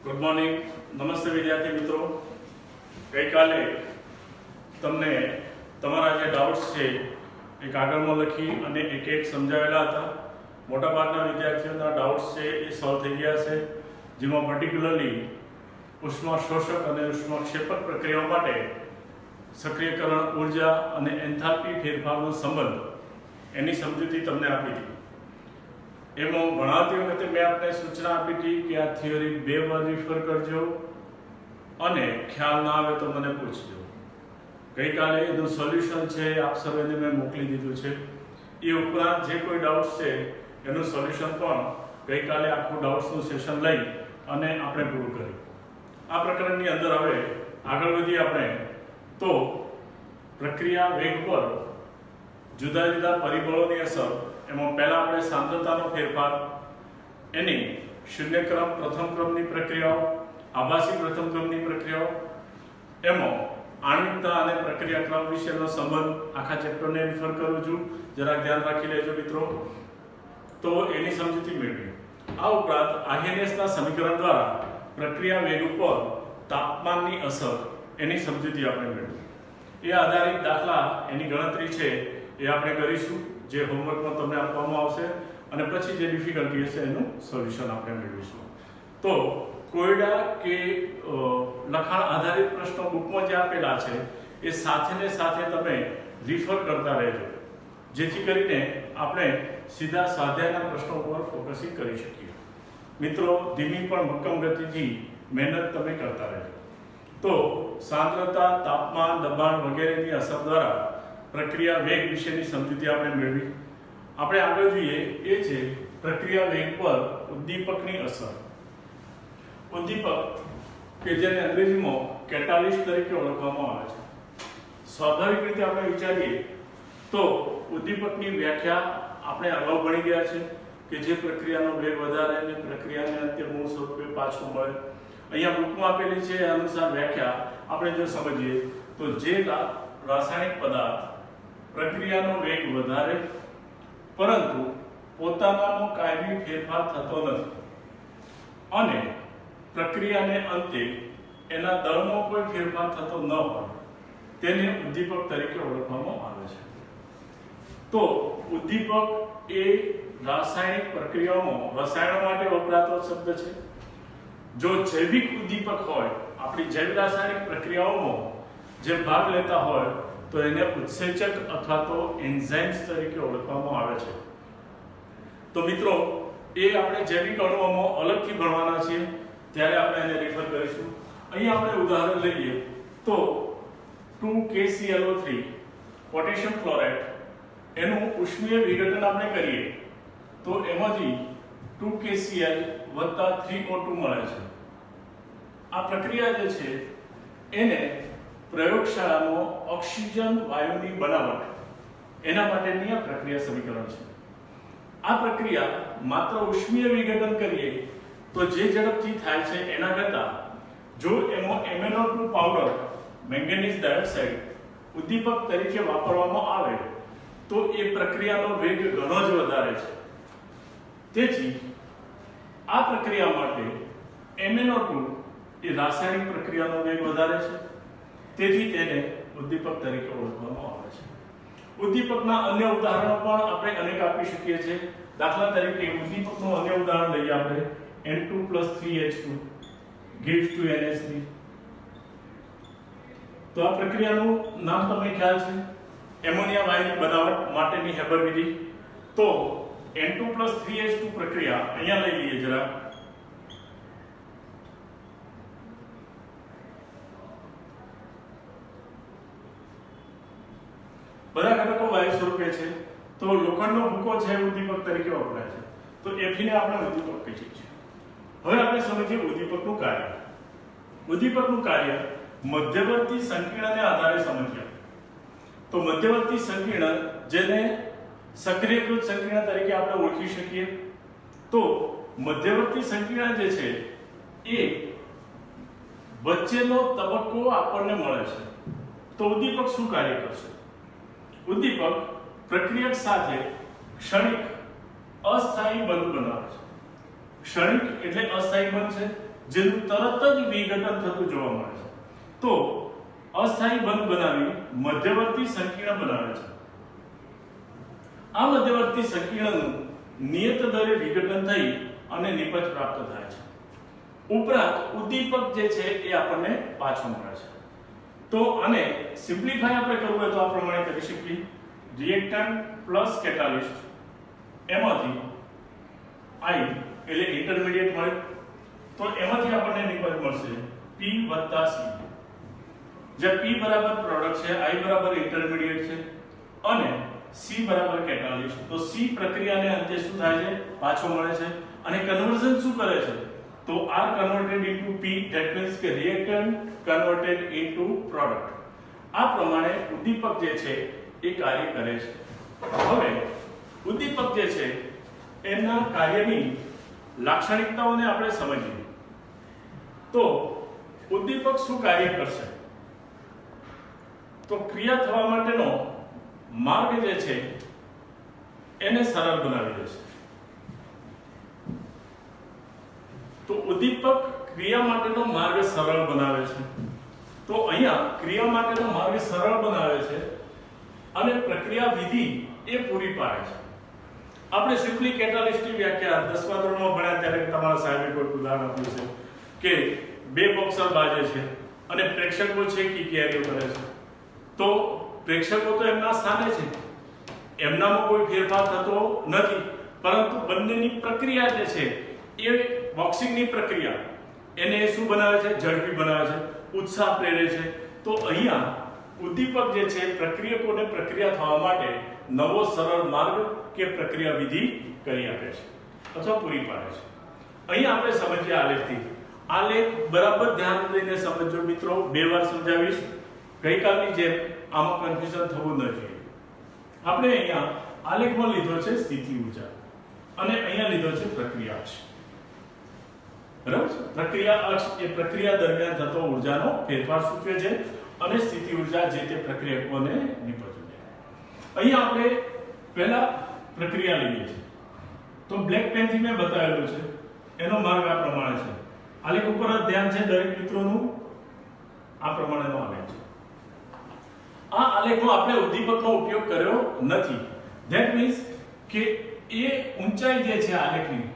Good morning, નમસ્તે વિદ્યાર્થી મિત્રો. ગઈકાલે તમને તમારા જે ડાઉટ્સ છે એ કાગળમાં લખી અને એક એક સમજાવેલા હતા. મોટાભાગના વિદ્યાર્થીઓના ડાઉટ્સ છે એ સોલ્વ થઈ ગયા છે, જેમાં પર્ટિક્યુલરલી ઉષ્માશોષક અને ઉષ્માક્ષેપક પ્રક્રિયાઓ માટે સક્રિયકરણ ઉર્જા અને એન્થાલ્પી ફેરફારનો સંબંધ એની સમજૂતી તમને આપી હતી. એમાં ભણાવતી વખતે મેં આપને સૂચના આપી હતી કે આ થિયરી 2 વાર રિફર કરજો અને ખ્યાલ ના આવે તો મને પૂછજો. ગઈકાલે એનું સોલ્યુશન છે આપ સર્વેને મેં મોકલી દીધું છે. એ ઉપરાંત જે કોઈ ડાઉટ્સ છે એનું સોલ્યુશન પણ ગઈકાલે આખું ડાઉટ્સનું સેશન લઈ અને આપણે પૂરું કર્યું. આ પ્રકરણની અંદર હવે આગળ વધીએ આપણે તો પ્રક્રિયા વેગ પર જુદા જુદા પરિબળોની અસર. એમાં પહેલા આપણે સાંદ્રતાનો ફેરફાર, એની શૂન્ય ક્રમ પ્રથમ ક્રમની પ્રક્રિયાઓ, આભાસી પ્રથમ ક્રમની પ્રક્રિયાઓ, એમાં આણ્વિકતા અને પ્રક્રિયા ક્રમ વિશેનો સંબંધ આખા ચેપ્ટરને રિફર કરું છું, જરાક ધ્યાન રાખી લેજો મિત્રો, તો એની સમજૂતી મેળવી. આ ઉપરાંત આર્હેનિયસના સમીકરણ દ્વારા પ્રક્રિયા વેગ ઉપર તાપમાનની અસર એની સમજૂતી આપણે મેળવી. એ આધારિત દાખલા એની ગણતરી છે એ આપણે કરીશું, જે હોમવર્કમાં તમને આપવામાં આવશે, અને પછી જે ડિફિકલ્ટી હશે એનું સોલ્યુશન આપણે મેળવીશું. તો કોયડા કે લખાણ આધારિત પ્રશ્નો બુકમાં જે આપેલા છે એ સાથે ને સાથે તમે રિફર કરતા રહેજો, જેથી કરીને આપણે સીધા સ્વાધ્યાયના પ્રશ્નો ઉપર ફોકસિંગ કરી શકીએ. મિત્રો, ધીમી પણ મક્કમ ગતિથી મહેનત તમે કરતા રહેજો. તો સાંદ્રતા, તાપમાન, દબાણ વગેરેની અસર દ્વારા પ્રક્રિયા વેગ વિશેની સમજૂતી આપણે મેળવી. આપણે આગળ જોઈએ એ છે પ્રક્રિયા વેગ પર ઉદ્દીપકની અસર. ઉદ્દીપક કે જેને અંગ્રેજીમાં કેટાલિસ્ટ તરીકે ઓળખવામાં આવે છે. સ્વાભાવિક રીતે આપણે વિચારીએ તો ઉદ્દીપકની વ્યાખ્યા આપણે અગાઉ ભણી ગયા છે કે જે પ્રક્રિયાનો વેગ વધારે અને પ્રક્રિયાને અંતે મૂળ સ્વરૂપે પાછું મળે. અહીંયા બુકમાં આપેલી છે એ અનુસાર વ્યાખ્યા આપણે જો સમજીએ તો જે રાસાયણિક પદાર્થ પ્રક્રિયાનો વેગ વધારે પરંતુ પોતાનામાં કાયમી ફેરફાર થતો નથી અને પ્રક્રિયાને અંતે એના દળમાં કોઈ ફેરફાર થતો ન હોય તેને ઉદ્દીપક તરીકે ઓળખવામાં આવે છે. તો ઉદ્દીપક એ રાસાયણિક પ્રક્રિયાઓમાં રસાયણો માટે વપરાતો શબ્દ છે. જો જૈવિક ઉદ્દીપક હોય, આપણી જૈવ રાસાયણિક પ્રક્રિયાઓમાં જે ભાગ લેતા હોય તો એને ઉત્સેચક અથવા તો એન્ઝાઇમ્સ તરીકે ઓળખવામાં આવે છે. તો મિત્રો, એ આપણે જૈવિક અણુઓમાં અલગથી ભણવાના છીએ, ત્યારે આપણે એને રિફર કરીશું. અહીં આપણે ઉદાહરણ લઈએ તો 2KClO3 પોટેશિયમ ક્લોરાઇડ એનું ઉષ્મીય વિઘટન આપણે કરીએ તો એમાંથી 2KCl + 3O2 મળે છે. આ પ્રક્રિયા જે છે એને પ્રયોગશાળામાં ઓક્સિજન વાયુની બનાવટ એના માટેની આ પ્રક્રિયા સમીકરણ છે. આ પ્રક્રિયા માત્ર ઉષ્મીય વિઘટન કરીએ તો જે ઝડપથી થાય છે એના કરતાં જો એમાં MnO2 પાવડર, મેંગેનીઝ ડાયોક્સાઇડ ઉદ્દીપક તરીકે વાપરવામાં આવે તો એ પ્રક્રિયાનો વેગ ઘણો જ વધારે છે. તેથી આ પ્રક્રિયા માટે MnO2 એ રાસાયણિક પ્રક્રિયાનો વેગ વધારે છે, તેથી તેને ઉદ્દીપક તરીકે ઓળખવામાં આવે છે. ઉદ્દીપકના અન્ય ઉદાહરણો પણ આપણે અનેક આપી શકીએ છીએ. દાખલા તરીકે ઉદ્દીપકનું અન્ય ઉદાહરણ લઈએ આપણે N2 + 3H2 gives to NH3. તો આ પ્રક્રિયાનું નામ તમને ખ્યાલ છે, એમોનિયા વાયુની બનાવટ માટેની હેબર વિધિ. તો N2 + 3H2 પ્રક્રિયા અહીંયા લઈ લઈએ જરા. બધા ઘટકો વાયુ સ્વરૂપે છે, તો લોખંડનો ભૂકો છે ઉદ્દીપક તરીકે વપરાય છે. તો Fe ને આપણે ઉદ્દીપક કહીએ છીએ. હવે આપણે સમજીએ ઉદ્દીપકનું કાર્ય. ઉદ્દીપકનું કાર્ય મધ્યવર્તી સંકીર્ણને આધારે સમજીએ તો મધ્યવર્તી સંકીર્ણ, જેને સક્રિયકૃત સંકીર્ણ તરીકે આપણે ઓળખી શકીએ, તો મધ્યવર્તી સંકીર્ણ જે છે એ વચ્ચેનો તબક્કો આપણને મળે છે. તો ઉદ્દીપક શું કાર્ય કરશે? ઉદ્દીપક પ્રક્રિયક સાથે ક્ષણિક અસ્થાયી બંધ બનાવે છે. ક્ષણિક એટલે અસ્થાયી બંધ છે, જેનું તરત જ વિઘટન થતું જોવા મળે છે, તો અસ્થાયી બંધ બનાવી મધ્યવર્તી સંકીર્ણ બનાવે છે. આ મધ્યવર્તી સંકીર્ણનું નિયત દરે વિઘટન થઈ અને નિપજ પ્રાપ્ત થાય છે. ઉપરાંત ઉદ્દીપક જે છે એ આપણને પાછું મળે છે. તો આને સિમ્પ્લિફાય આપણે કરવું હોય તો આ પ્રમાણે કરી શકીએ. રિએક્ટન્ટ પ્લસ કેટાલિસ્ટ એમાંથી I એટલે ઇન્ટરમીડિયેટ મળે, તો એમાંથી આપણને નિપજ મળશે P + C, જે P બરાબર પ્રોડક્ટ છે, I બરાબર ઇન્ટરમીડિયેટ છે અને C બરાબર કેટાલિસ્ટ. તો C પ્રક્રિયાને અંતે શું થાય છે? પાછો મળે છે. અને કન્વર્ઝન શું કરે છે? તો R converted into P, that means કે રિએક્ટન્ટ કન્વર્ટેડ ઇન્ટુ પ્રોડક્ટ. આ પ્રમાણે ઉદ્દીપક જે છે એ કાર્ય કરે છે. હવે ઉદ્દીપક જે છે એના કાર્યની લાક્ષણિકતાઓને આપણે સમજીએ. તો ઉદ્દીપક શું કાર્ય કરશે? તો ક્રિયા થવા માટેનો માર્ગ જે છે એને સરળ બનાવી દેશે. તો ઉદ્દીપક ક્રિયા માટેનો માર્ગ સરળ બનાવે છે. તો અહીંયા ક્રિયા માટેનો માર્ગ સરળ બનાવે છે અને પ્રક્રિયા વિધિ એ પૂરી પાડે છે. આપણે સિમ્પલી કેટાલિસ્ટની વ્યાખ્યા 10મા ધોરણમાં ભણ્યા ત્યારે તમારા સાહેબે કોઈ ઉદાહરણ આપ્યું છે કે બે બોક્સર બાજે છે અને પ્રેક્ષકો છે કે કેરીઓ કરે છે. તો પ્રેક્ષકો તો એમના સ્થાને છે, એમનામાં કોઈ ફેરફાર થતો નથી, પરંતુ બંનેની પ્રક્રિયા જે છે એ બોક્સિંગની પ્રક્રિયા એને શું બનાવે છે? ઝડપી બનાવે છે, ઉત્સાહ પ્રેરે છે. તો અહીંયા ઉદ્દીપક જે છે પ્રક્રિયકોને પ્રક્રિયા થવા માટે નવો સરળ માર્ગ કે પ્રક્રિયા વિધિ કરી આપે છે અથવા પૂરી પાડે છે. અહીંયા આપણે સમજીએ આલેખથી. આલેખ બરાબર ધ્યાન દઈને સમજો મિત્રો, બે વાર સમજાવીશ. ગઈકાલની જેમ આમાં કન્ફ્યુઝન થવું ન જોઈએ. આપણે અહીંયા આલેખમાં લીધો છે સ્થિતિ ઊર્જા અને અહીંયા લીધો છે પ્રક્રિયા અક્ષ. બરાબર છે? પ્રક્રિયા અક્ષ એ પ્રક્રિયા દરમિયાન થતો ઊર્જાનો ફેરફાર સૂચવે છે અને સ્થિતિ ઊર્જા જે તે પ્રક્રિયકોને નિપજવું છે. અહીંયા આપણે પહેલા પ્રક્રિયા લઈએ છીએ. તો બ્લેક પેન થી મેં બતાવેલું છે, એનો માર્ગ આ પ્રમાણે છે. આલેખ ઉપર જ ધ્યાન છે દરેક મિત્રોનું. આ પ્રમાણેનો આલેખ છે. આ આલેખમાં આપણે ઉદ્દીપકનો ઉપયોગ કર્યો નથી. ધેટ મીન્સ કે એ ઊંચાઈ જે છે આલેખની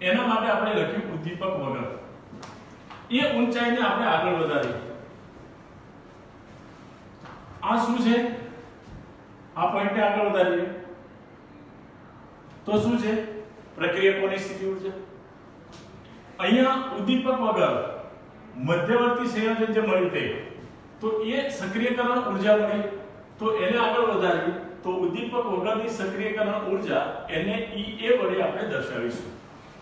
એના માટે આપણે લખ્યું ઉદ્દીપક વગર. એ ઊંચાઈને આપણે આગળ વધારીએ. આ શું છે? આ પોઈન્ટને આગળ વધારીએ તો શું છે? પ્રક્રિયકોની સ્થિતિ ઊર્જા. અહીંયા ઉદ્દીપક વગર મધ્યવર્તી સંયોજન જે મળ્યું તે, તો એ સક્રિયકરણ ઊર્જા મળી, તો એને આગળ વધારીએ તો ઉદ્દીપક વગરની સક્રિયકરણ ઊર્જા એને EA વડે આપણે દર્શાવીશું,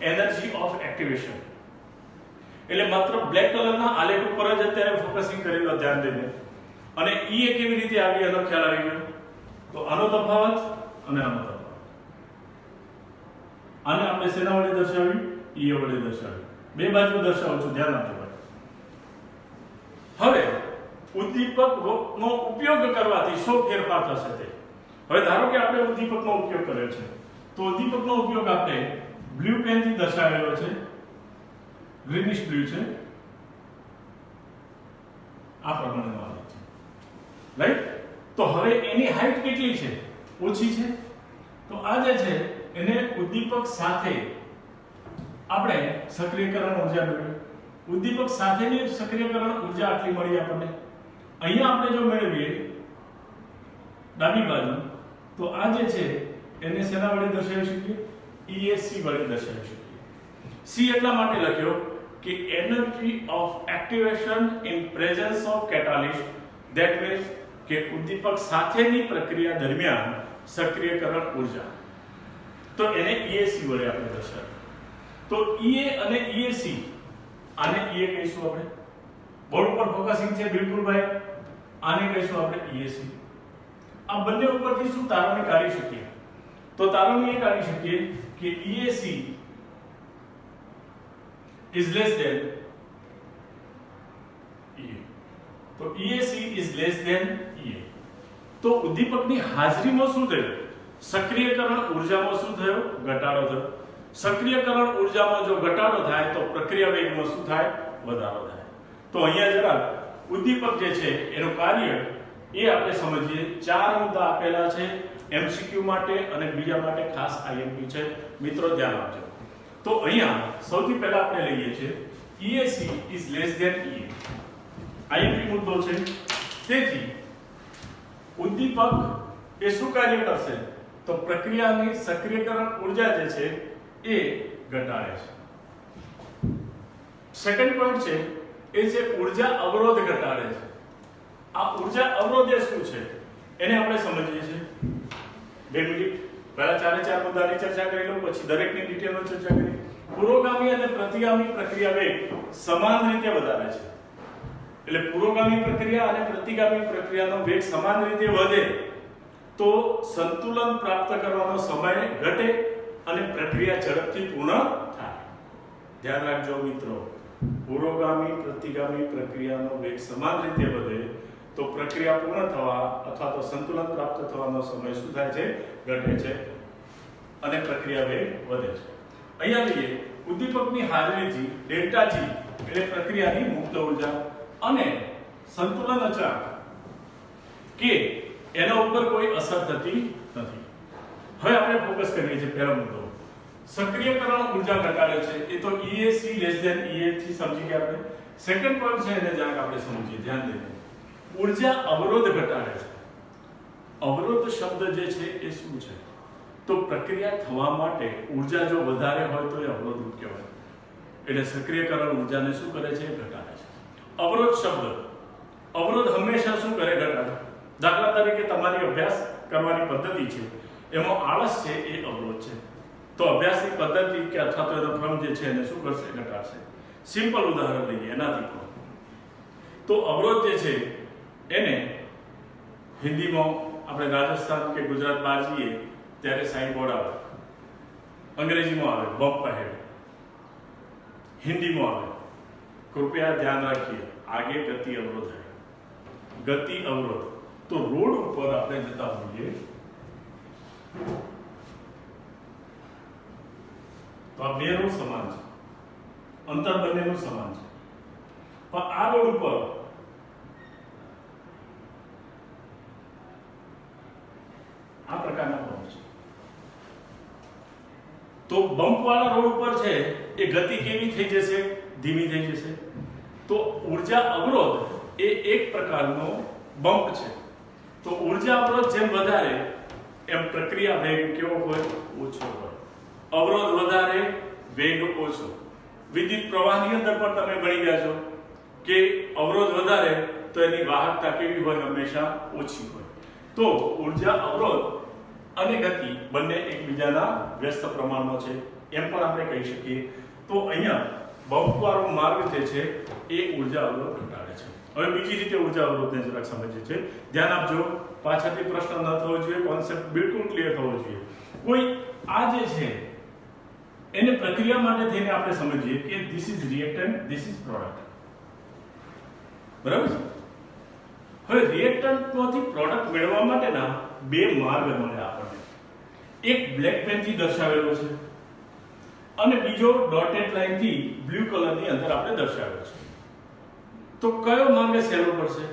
એનર્જી ઓફ એક્ટિવેશન. એટલે માત્ર બ્લેક કલરના આલેખ ઉપર જ અત્યારે ફોકસિંગ કરેલો ધ્યાન દઈને, અને EA કેવી રીતે આવી એનો ખ્યાલ આવી ગયો. તો આનો તફાવત અને આનો તફાવત, આને આપણે શેના વડે દર્શાવ્યું? EA વડે દર્શાવ્યું. બે બાજુ દર્શાવું છું, ધ્યાન આપજો. હવે ઉદ્દીપકનો ઉપયોગ કરવાથી શું ફેરફાર થશે તે. હવે ધારો કે આપણે ઉદ્દીપકનો ઉપયોગ કર્યો છે, તો ઉદ્દીપકનો ઉપયોગ આપણે બ્લુ પેન થી દર્શાવેલો છે, ગ્રીનિશ બ્લુ છે. આ પ્રમાણેનો આલેખ છે, રાઈટ? તો હવે એની હાઈટ કેટલી છે? ઓછી છે. તો આ જે છે એને ઉદ્દીપક સાથે આપણે સક્રિયકરણ ઊર્જા મેળવી. ઉદ્દીપક સાથેની સક્રિયકરણ ઊર્જા આટલી મળી આપણને. અહીંયા આપણે જો મેળવીએ ડાબી બાજુ, તો આ જે છે એને શેના વડે દર્શાવી શકીએ? EAC વડે દર્શાવી શકીએ. C એટલા માટે લખ્યો કે energy of activation in presence of catalyst, that means કે ઉદ્દીપક સાથેની પ્રક્રિયા દરમિયાન સક્રિયકરણ ઊર્જા. તો એને EAC વડે આપણે દર્શાવીએ. તો EA અને EAC, આને EA કહીશું આપણે. બોર્ડ પર ફોકસિંગ છે બિલકુલ ભાઈ. આને કહીશું આપણે EAC. આ બંને ઉપરથી શું તારવણી કાઢી શકીએ? તો તારવણી એ કાઢી શકીએ કે EAC is less than EA. તો EAC is less than EA. તો ઉદ્દીપકની હાજરીમાં શું થયું? સક્રિયકરણ ઊર્જામાં શું થયો? ઘટાડો થયો. સક્રિયકરણ ઉર્જામાં જો ઘટાડો થાય તો પ્રક્રિયા વેગમાં શું થાય? વધારો થાય. તો અહીંયા જરા ઉદ્દીપક જે છે એનું કાર્ય એ આપણે સમજીએ. 4 મુદ્દા આપેલા છે એમસીક્યુ માટે અને બીજા માટે ખાસ આઈએમપી છે. મિત્રો ધ્યાન આપજો. તો અહીંયા સૌથી પહેલા આપણે લઈએ છીએ EAC is less than EA. IMP મુદ્દો છે. તેથી ઉદ્દીપક એ શું કાર્ય કરશે? તો પ્રક્રિયાની સક્રિયકરણ ઉર્જા જે છે એ ઘટાડે છે. સેકન્ડ પોઈન્ટ છે એ છે ઉર્જા અવરોધ ઘટાડે છે. આ ઉર્જા અવરોધ એ શું છે એને આપણે સમજીએ છીએ. 2 મિનિટ પહેલા 4 મુદ્દાની ચર્ચા કરી લો, પછી દરેકની ડિટેલમાં ચર્ચા કરી. પુરોગામી અને પ્રતિગામી પ્રક્રિયા વેગ સમાન રીતે વધારે છે. એટલે પુરોગામી પ્રક્રિયા અને પ્રતિગામી પ્રક્રિયાનો વેગ સમાન રીતે વધે તો સંતુલન પ્રાપ્ત કરવાનો સમય ઘટે અને પ્રક્રિયા ઝડપથી પૂર્ણ થાય. ધ્યાન રાખજો મિત્રો, પુરોગામી પ્રતિગામી પ્રક્રિયાનો વેગ સમાન રીતે વધે તો પ્રક્રિયા પૂર્ણ થવા અથવા તો સંતુલન પ્રાપ્ત થવાનો સમય શું થાય છે? ઘટે છે અને પ્રક્રિયા વેગ વધે છે. અહીંયા લઈએ ઉદ્દીપકની હાજરીથી ડેલ્ટા G એટલે પ્રક્રિયાની મુક્ત ઉર્જા અને સંતુલન અચળાંક કે એના ઉપર કોઈ અસર થતી નથી. હવે આપણે ફોકસ કરીએ છીએ પહેલો મુદ્દો, સક્રિયકરણ ઉર્જા ઘટાડે છે. એ તો EAC લેસ ધેન EA થી સમજી ગયા આપણે. સેકન્ડ પોઈન્ટ છે એને જરાક આપણે સમજીએ ધ્યાન દઈને. ઉર્જા અવરોધ ઘટાડે છે. અવરોધ શબ્દ જે છે એ શું છે? તો પ્રક્રિયા થવા માટે ઉર્જા જો વધારે હોય તો એ અવરોધ કહેવાય. એટલે સક્રિયકરણ ઉર્જાને શું કરે છે? ઘટાડે છે. અવરોધ શબ્દ, અવરોધ હંમેશા શું કરે? ઘટાડે. દાખલા તરીકે તમારી અભ્યાસ કરવાની પદ્ધતિ છે એમાં આળસ છે એ અવરોધ છે. તો અભ્યાસની પદ્ધતિ કે અથવા તો એનો ક્રમ જે છે એને શું કરશે? ઘટાડશે. સિમ્પલ ઉદાહરણ લઈએ એનાથી પણ. તો અવરોધ જે છે એને હિન્દીમાં આપણે રાજસ્થાન કે ગુજરાત બહાર જઈએ ત્યારે સાઇન બોર્ડ આવે, અંગ્રેજીમાં આવે બમ્પ અહેડ, હિન્દીમાં આવે કૃપયા ધ્યાન રાખીએ આગે ગતિ અવરોધ है. ગતિ અવરોધ તો રોડ ઉપર આપણે જતા હોઈએ તો આ બે રોડ સમાન છે, અંતર બંનેનું સમાન છે, પણ આ રોડ ઉપર આ પ્રકારના બમ્પ છે. તો બમ્પ વાળા રોડ ઉપર છે એ ગતિ કેવી થઈ જશે? ધીમી થઈ જશે. તો ઉર્જા અવરોધ એ એક પ્રકારનો બમ્પ છે. તો ઉર્જા અવરોધ જેમ વધારે એમ પ્રક્રિયા વેગ કેવો હોય? ઓછો હોય. અવરોધ વધારે, વેગ ઓછો. વિદ્યુત પ્રવાહની અંદર પણ તમે ભણી ગયા છો કે અવરોધ વધારે તો એની વાહકતા કેવી હોય? હંમેશા ઓછી હોય. તો ઉર્જા અવરોધ અને ગતિ બંને એકબીજાના વ્યસ્ત પ્રમાણમાં છે એમ પણ આપણે કહી શકીએ. તો અહીંયા બમ્પ વાળો માર્ગ જે છે એ ઉર્જા અવરોધ ઘટાડે છે. હવે બીજી રીતે ઉર્જા અવરોધને જરાક સમજીએ છીએ. ધ્યાન આપજો, પાછળથી પ્રશ્ન ન થવો જોઈએ, કોન્સેપ્ટ બિલકુલ ક્લિયર થવો જોઈએ. કોઈ આ જે છે એને પ્રક્રિયા માટે થઈને આપણે સમજીએ કે this is reactant, this is product. બરાબર છે? હવે રિએક્ટન્ટમાંથી પ્રોડક્ટ મેળવવા માટેના બે માર્ગ મળે આપણને. એક બ્લેક પેનથી દર્શાવેલો છે અને બીજો ડોટેડ લાઈનથી બ્લુ કલરની અંદર આપણે દર્શાવેલો છે. તો કયો માર્ગ સહેલો પડશે?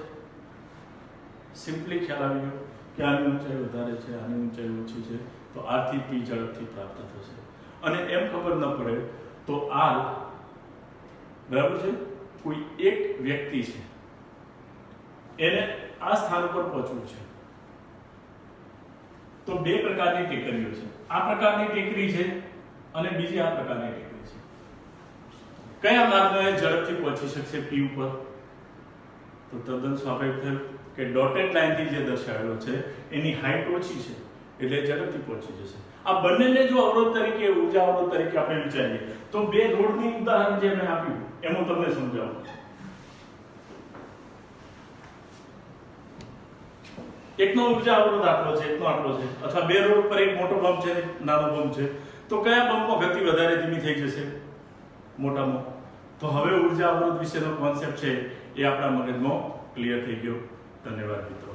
સિમ્પલી ખ્યાલ આવી ગયો કે આની ઊંચાઈ વધારે છે, આની ઊંચાઈ ઓછી છે, તો R થી P ઝડપથી પ્રાપ્ત થશે. અને એમ ખબર ન પડે તો R બરાબર છે કોઈ એક વ્યક્તિ છે એને આ સ્થાન ઉપર પહોંચવું છે. તો બે પ્રકારની ટેકરીઓ છે. આ પ્રકારની ટેકરી છે અને બીજી આ પ્રકારની ટેકરી છે. કયા માર્ગમાં ઝડપથી પહોંચી શકશે P ઉપર? તો તદ્દન સ્વાભાવિક થયું કે ડોટેડ લાઈનથી જે દર્શાવેલો છે એની હાઈટ ઓછી છે એટલે ઝડપથી પહોંચી જશે. આ બંનેને જો અવરોધ તરીકે, ઉર્જા અવરોધ તરીકે આપણે વિચારીએ તો બે રોડની ઉદાહરણ જે મેં આપ્યું એમાં તમને સમજાવું. એકનો ઉર્જા અવરોધ આટલો છે, એકનો આટલો છે, અથવા બે રોડ ઉપર એક મોટો બમ્પ છે, નાનો બમ્પ છે, તો કયા બમ્પમાં ગતિ વધારે ધીમી થઈ જશે? મોટામાં. તો હવે ઉર્જા અવરોધ વિશેનો કોન્સેપ્ટ છે એ આપણા મગજમાં ક્લિયર થઈ ગયો. ધન્યવાદ મિત્રો.